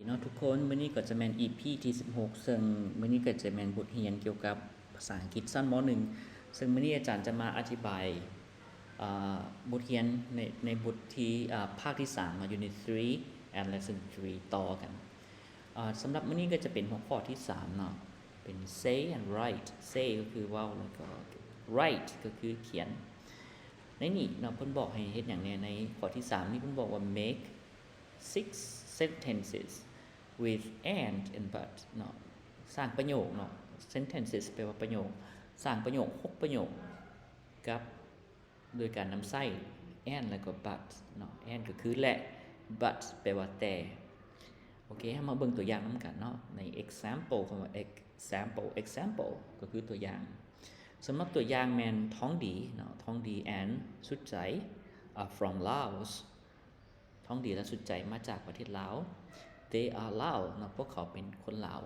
เนาะทุกคนมื้อนี้ก็จะแม่น EP ที่16ซึ่งมื้อนี้ก็จะแม่นบทเรียนเกี่ยวกับภาษาอังกฤษชั้นม.1 ซึ่งมื้อนี้อาจารย์จะมาอธิบายบทเรียนในบทที่ภาคที่3มา Unit 3 and Lesson 3 ต่อกันสำหรับมื้อนี้ก็จะเป็นหัวข้อที่3เนาะเป็น say and write say ก็คือเว้าแล้วก็ write ก็คือเขียนในนี้เนาะเพิ่นบอกให้เฮ็ดหยังแน่ในข้อที่3นี่เพิ่นบอกว่า make 6 sentences with and but เนาะสร้างประโยคเนาะ sentences แปลว่าประโยคสร้างประโยค6ประโยคกับโดยการนำใช้ and แล้วก็ but เนาะ and ก็คือและ but แปลว่าแต่โอเคเฮามาเบิ่งตัวอย่างนำกันเนาะใน example คำว่า example ก็คือตัวอย่างสำหรับตัวอย่างแม่นท้องดีเนาะท้องดี and สุดใจ from Laos ท้องดีและสุดใจมาจากประเทศลาว They are Lao เนาะพวกเขาเป็นคนลาว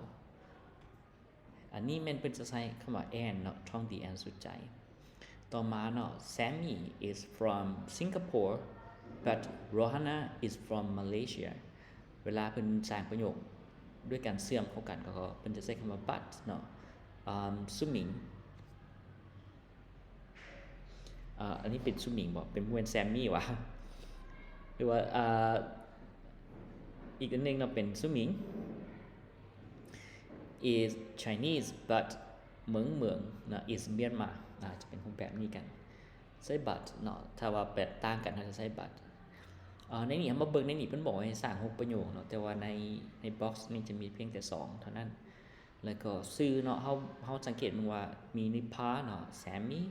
อันนี้แม่นเป็นจะใช้คำว่า and เนาะท้องดี and สุดใจต่อมาเนาะ Sammy is from Singapore but Rohana is from Malaysia เวลาเพิ่นสร้างประโยคด้วยการเชื่อมเข้ากันก็เพิ่นจะใช้คำว่า but เนาะซุหมิงอันนี้เป็นซุหมิงบ่เป็นบ่แม่น Sammy วะหรือว่าอีกอันนึงเนาะเป็นซุหมิง is Chinese but เมืองเนาะ is Myanmar จะเป็นรูปแบบนี้กันใช้ but เนาะถ้าว่าแปลต่างกันเราจะใช้ but ในนี้มาเบิ่งในนี้เพิ่นบอกให้สร้าง6ประโยคเนาะแต่ว่าในบ็อกซ์นี้จะมีเพียงแต่2เท่านั้นแล้วก็ชื่อเนาะเฮาสังเกตมันว่ามีนิพาเนาะ Sammy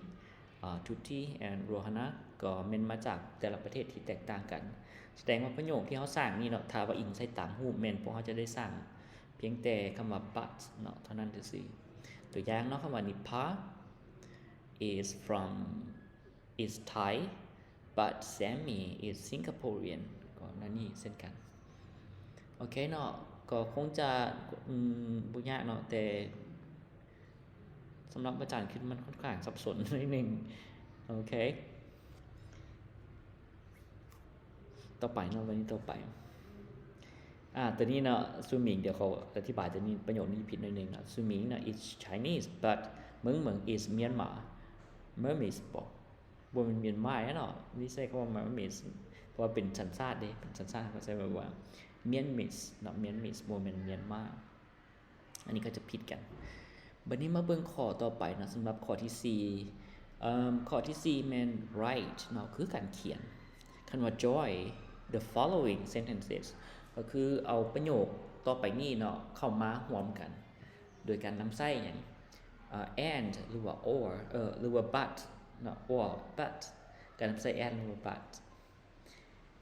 Tuti and Rohana ก็แม่นมาจากแต่ละประเทศที่แตกต่างกันแสดงว่าประโยคที่เฮาสร้างนี่เนาะถ้าว่าอิงใส่ตามรูปแม่นพวกเฮาจะได้สร้างเพียงแต่คำว่า but เนาะเท่านั้นซื่อๆตัวอย่างเนาะคำว่านิพา is Thai but Sammy is Singaporean ก็นั่นนี่เช่นกันโอเคเนาะก็คงจะบ่ยากเนาะแต่สำหรับอาจารย์คิดมันค่อนข้างสับสนนิดนึงโอเคต่อไปเนาะวันนี้ต่อไปตัวนี้เนาะซุหมิงเดี๋ยวเขาอธิบายตัวนี้ประโยคนี้ผิดหน่อยนึงเนาะซุหมิงเนาะ is Chinese but เมือง is Myanmar เมืองมีบ่แม่นเมียนมาเนาะนี่ใช้คำว่า Myanmar เพราะว่าเป็นสัญชาติเด้เป็นสัญชาติเขาใช้ว่า Myanmar เนาะ Myanmar บ่แม่นเมียนมาอันนี้ก็จะผิดกันบัดนี้มาเบิ่งข้อต่อไปนะสำหรับข้อที่4ข้อที่4แม่น write เนาะคือการเขียนคันว่า joy the following sentences ก็คือเอาประโยคต่อไปนี้เนาะเข้ามาร่วมกันโดยการนำใช้หยังand หรือว่า or หรือว่า but เนาะ or but การนำใช้ and หรือว่า but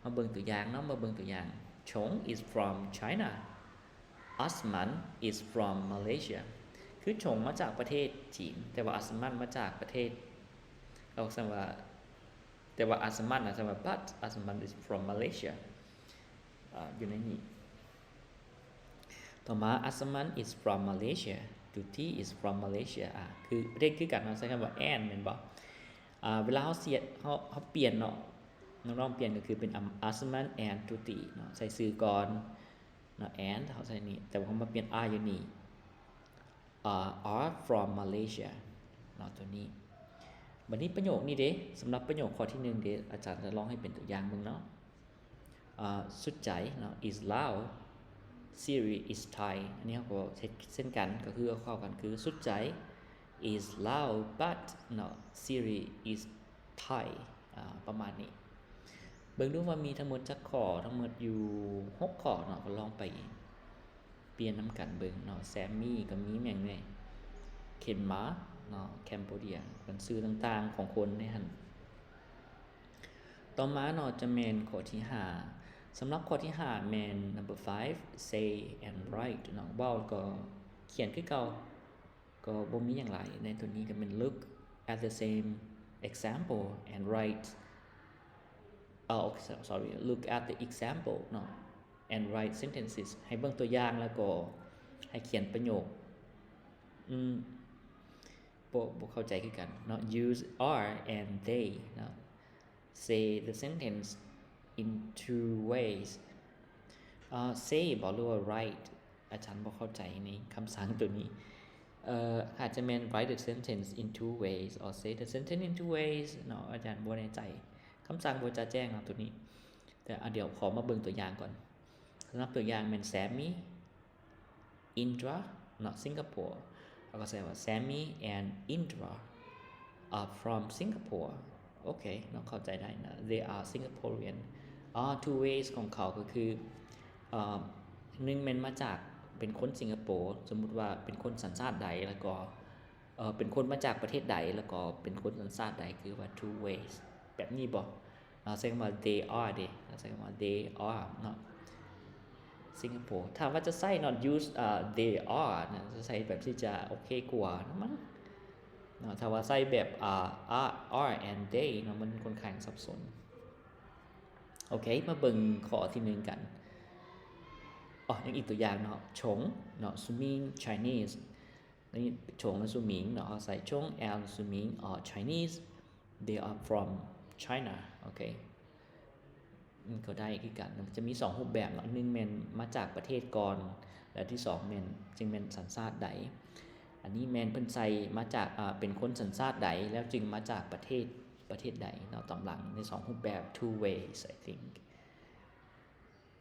มาเบิ่งตัวอย่างเนาะมาเบิ่งตัวอย่าง Chong is from China Asman is from Malaysia คือชงมาจากประเทศจีนแต่ว่าอัสมันมาจากประเทศเอาซั่นว่าแต่ว่าอัสมันน่ะซั่นว่า but อัสมัน is from Malaysia อยู่ในนี้ต่อมาอัสมัน is from Malaysia Tuti is from Malaysia คือประเทศคือกันเนาะใช้คำว่า and แม่นบ่เวลาเฮาเปลี่ยนเนาะน้องๆเปลี่ยนก็คือเป็นอัสมัน and Tuti เนาะใส่ชื่อก่อนเนาะ and เฮาใส่นี่แต่ว่าเฮามาเปลี่ยน are อยู่นี่are from Malaysia เนาะตัวนี้บัดนี้ประโยคนี้เด้สำหรับประโยคข้อที่1เด้อาจารย์จะลองให้เป็นตัวอย่างมึงเนาะสุดใจเนาะ is Lao Siri is Thai อันนี้เฮาก็เช่นกันก็คือเข้ากันคือสุดใจ is Lao but เนาะ Siri is Thai ประมาณนี้เบิ่งดูว่ามีทั้งหมดจักข้อทั้งหมดอยู่6ข้อเนาะก็ลองไปเปลี่ยนนำกันเบิ่งเนาะ Sammy ก็มีแม่งแน่ Kenma เนาะ Cambodia เป็นชื่อต่างๆของคนในหั่นต่อมาเนาะจะแม่นข้อที่5สำหรับข้อที่5แม่น number 5 say and write เนาะเว้าก็เขียนคือเก่าก็บ่มีหยังหลายในตัวนี้ก็เป็น look at the same example and write look at the example เนาะand write sentences ให้เบิ่งตัวอย่างแล้วก็ให้เขียนประโยคบ่เข้าใจคือกันเนาะ use are and they เนาะ say the sentence in two ways say บ่หรือว่า write อาจารย์บ่เข้าใจในคำสั่งตัวนี้อาจจะแม่น write the sentence in two ways or say the sentence in two ways เนาะอาจารย์บ่แน่ใจคำสั่งบ่จะแจ้งเนาะตัวนี้แต่เดี๋ยวขอมาเบิ่งตัวอย่างก่อนสำหรับตัวอย่างแม่น Sammy Indra เนาะ Singapore แล้วก็ใส่ว่า Sammy and Indra are from Singapore โอเคเนาะเข้าใจได้นะ they are Singaporean two ways ของเขาก็คือ1แม่นมาจากเป็นคนสิงคโปร์สมมุติว่าเป็นคนสัญชาติใดแล้วก็เป็นคนมาจากประเทศใดแล้วก็เป็นคนสัญชาติใดคือว่า two ways แบบนี้บ่ใช้คำว่า they are เด้ใช้คำว่า they are เนาะ Singapore ถ้าว่าจะใช้ not use they are นะจะใช้แบบที่จะโอเคกว่านะมั้งเนาะถ้าว่าใช้แบบare and they เนาะมันค่อนข้างสับสนโอเคมาเบิ่งข้อที่1กันยังอีกตัวอย่างเนาะชงเนาะ Suming Chinese นี่ชงและ Suming เนาะใส่ชง and Suming are Chinese they are from China โอเคมันก็ได้คือกันมันจะมี2รูปแบบเนาะ1แม่นมาจากประเทศก่อนและที่2แม่นจึงแม่นสัญชาติใดอันนี้แม่นเพิ่นใส่มาจากเป็นคนสัญชาติใดแล้วจึงมาจากประเทศใดเนาะตำหลังใน2รูปแบบ two ways I think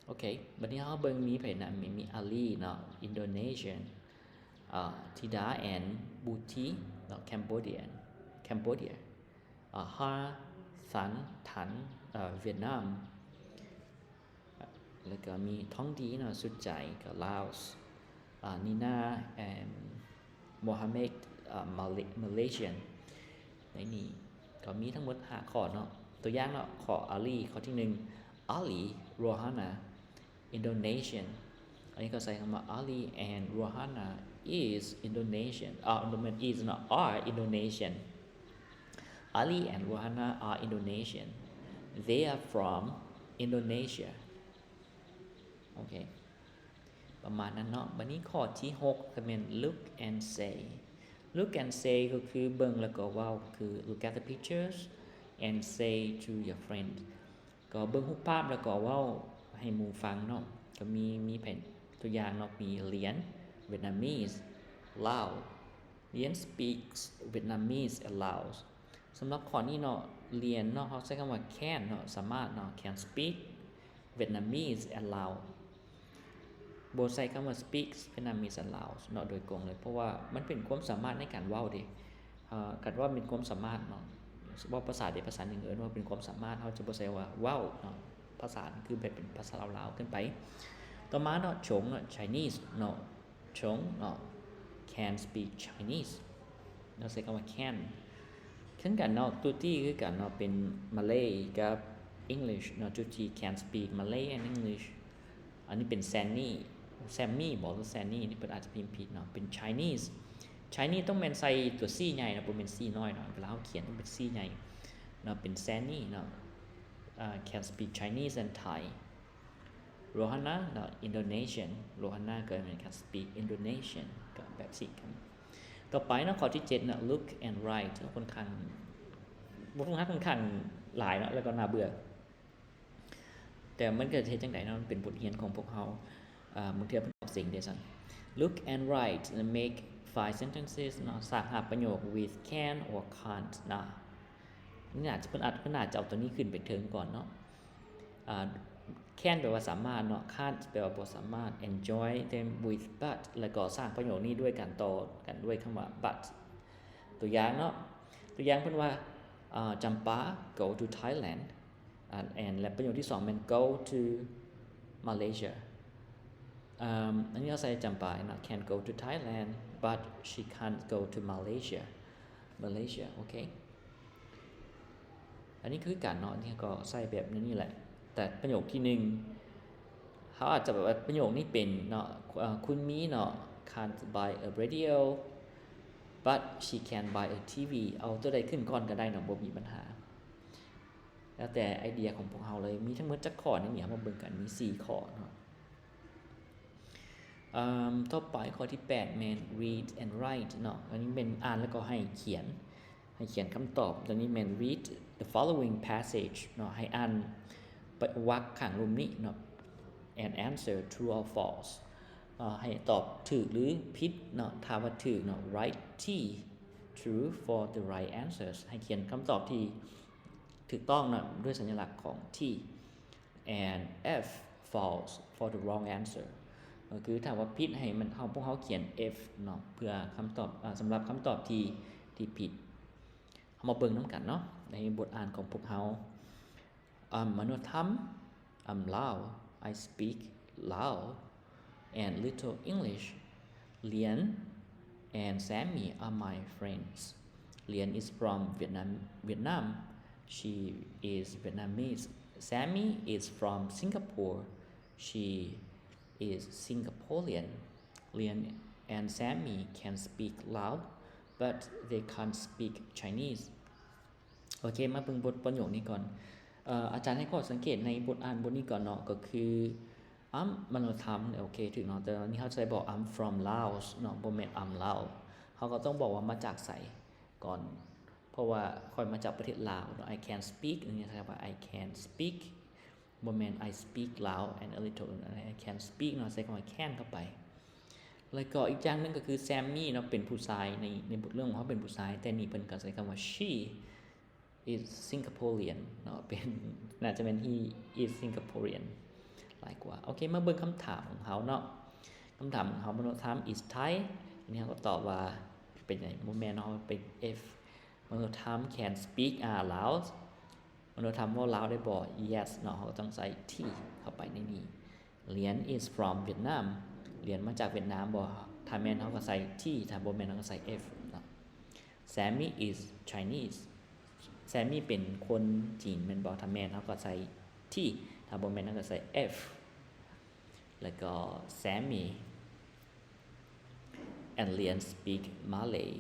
โอเคบัดนี้เฮาเบิ่งมีไผนะมีอาลีเนาะ Indonesian Tida and Buti เนาะ Cambodia Ha San Tan Vietnam แล้วก็มีท้องดีเนาะสุดใจกับ Laos Nina and Mohammed Malaysian ในนี้ก็มีทั้งหมด5ข้อเนาะตัวอย่างเนาะข้ออาลีข้อที่1 Ali Rohana Indonesian อันนี้ก็ใส่คำว่า Ali and Rohana is Indonesianมัน is not are Indonesian Ali and Rohana are Indonesian they are from Indonesia โอเคประมาณนั้นเนาะบัดนี้ข้อที่6ก็เป็น look and say look and say ก็คือเบิ่งแล้วก็เว้าคือ look at the pictures and say to your friend ก็เบิ่งรูปภาพแล้วก็เว้าให้หมู่ฟังเนาะก็มีแผ่นตัวอย่างเนาะมีเหรียญ Vietnamese Lao เหรียญ speaks Vietnamese and Laos สำหรับข้อนี้เนาะเหรียญเนาะเขาใช้คำว่า can เนาะสามารถเนาะ can speak Vietnamese and Lao บ่ใช้คำว่า speaks Vietnamese and Laos เนาะโดยตรงเลยเพราะว่ามันเป็นความสามารถในการเว้าเด้กันว่าเป็นความสามารถเนาะว่าภาษาใดภาษาหนึ่งว่าเป็นความสามารถเฮาจะบ่ใช้ว่าเว้าเนาะภาษาคือแบบเป็นภาษาลาวๆขึ้นไปต่อมาเนาะชงเนาะ Chinese เนาะชงเนาะ can speak Chinese เนาะใช้คำว่า can คือกันเนาะตุตี้คือกันเนาะเป็น Malay กับ English เนาะตุตี้ can speak Malay and English อันนี้เป็น Sammy บอกว่า Sanny นี่เพิ่นอาจจะพิมพ์ผิดเนาะเป็น Chinese ต้องแม่นใส่ตัว C ใหญ่นะบ่แม่น C น้อยเนาะเวลาเฮาเขียนต้องเป็น C ใหญ่เนาะเป็น Sanny เนาะcan speak Chinese and Thai Rohana เนาะ Indonesian Rohana ก็เหมือน can speak Indonesian ก็แบบสิกันต่อไปเนาะข้อที่7เนาะ look and write ค่อนข้างหลายเนาะแล้วก็น่าเบื่อแต่มันเกิดเหตุจังได๋เนาะมันเป็นบทเรียนของพวกเฮาบางเทื่อเพิ่นออกเสียงได้ซั่น look and write and make 5 sentences เนาะสร้าง5ประโยค with can or can't นะนี่อาจจะเพิ่นอาจจะเอาตัวนี้ขึ้นไปเทิงก่อนเนาะcan แปลว่าสามารถเนาะ can't แปลว่าบ่สามารถ enjoy them with but แล้วก็สร้างประโยคนี้ด้วยกันต่อกันด้วยคำว่า but ตัวอย่างเนาะตัวอย่างเพิ่นว่าจำปา go to Thailand and และประโยคที่2มัน go to Malaysia อันนี้เราใส่จำปาเนาะ can go to Thailand but she can't go to Malaysia โอเคอันนี้คือการเนาะที่ก็ใส่แบบนี้แหละแต่ประโยคที่1เขาอาจจะแบบว่าประโยคนี้เป็นเนาะคุณมีเนาะ can't buy a radio but she can buy a TV เอาตัวใดขึ้นก่อนก็ได้เนาะบ่มีปัญหาแล้วแต่ไอเดียของพวกเราเลยมีทั้งหมดจักข้อนี่มาเบิ่งกันมี4ข้อเนาะต่อไปข้อที่8แม่น read and write เนาะอันนี้เป็นอ่านแล้วก็ให้เขียนคำตอบตรงนี้แม่น read the following passage เนาะให้อ่านวรรคข้างรูปนี้เนาะ and answer true or false ให้ตอบถูกหรือผิดเนาะถ้าว่าถูกเนาะ write T true for the right answers ให้เขียนคำตอบที่ถูกต้องนะด้วยสัญลักษณ์ของ T and F false for the wrong answer ก็คือถ้าว่าผิดให้มันพวกเขาเขียน F เนาะเพื่อคำตอบสำหรับคำตอบที่ผิดเอามาเบิ่งนำกันเนาะในบทอ่านของพวกเขามนุษย์ธรรม Lao I speak Lao and little English Lian and Sammy are my friends Lian is from Vietnam she is Vietnamese Sammy is from Singapore she is Singaporean Lian and Sammy can speak Lao but they can't speak Chinese โอเคมาเบิ่งบทประโยคนี้ก่อนอาจารย์ให้ข้อสังเกตในบทอ่านบทนี้ก่อนเนาะก็คือมนุษย์ธรรมโอเคถูกเนาะแต่ตอนนี้เขาจะบอก I'm from Laos เนาะบ่แม่น I'm Lao เขาก็ต้องบอกว่ามาจากไสก่อนเพราะว่าค่อยมาจากประเทศลาวเนาะ I can speak อันนี้ใช่ป่ะ I can speak บ่แม่น I speak Lao and a little I can speak เนาะใส่คำว่า can เข้าไปแล้วก็อีกอย่างนึงก็คือ Sammy เนาะเป็นผู้ชายในบทเรื่องของเขาเป็นผู้ชายแต่นี่เพิ่นก็ใช้คำว่า she is Singaporean เนาะเป็นน่าจะเป็น he is Singaporean หลายกว่าโอเคมาเบิ่งคำถามของเขาเนาะคำถามของเขามนุษย์ถาม is Thai อันนี้เขาก็ตอบว่าเป็นไงบ่แม่นเนาะเป็น F มนุษย์ถาม can speak Lao มนุษย์ถามว่าลาวได้บ่ yes เนาะเขาก็ต้องใส่ T เข้าไปในนี้เหรียญ is from Vietnam เหรียญมาจากเวียดนามบ่ถ้าแม่นเขาก็ใส่ T ถ้าบ่แม่นเขาก็ใส่ F เนาะ Sammy is Chinese Sammy เป็นคนจีนแม่นบ่ถ้าแม่นเขาก็ใส่ T ถ้าบ่แม่นเขาก็ใส่ F แล้วก็ Sammy and Lian speak Malay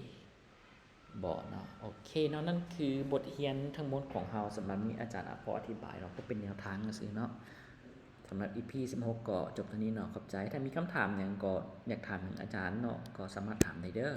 บ่เนาะโอเคเนาะนั่นคือบทเรียนทั้งหมดของเราสำหรับนี้อาจารย์พออธิบายเนาะก็เป็นแนวทางซื่อเนาะสำหรับ EP 16ก็จบเท่านี้เนาะขอบใจถ้ามีคำถามหยังก็อยากถามอาจารย์เนาะก็สามารถถามได้เด้อ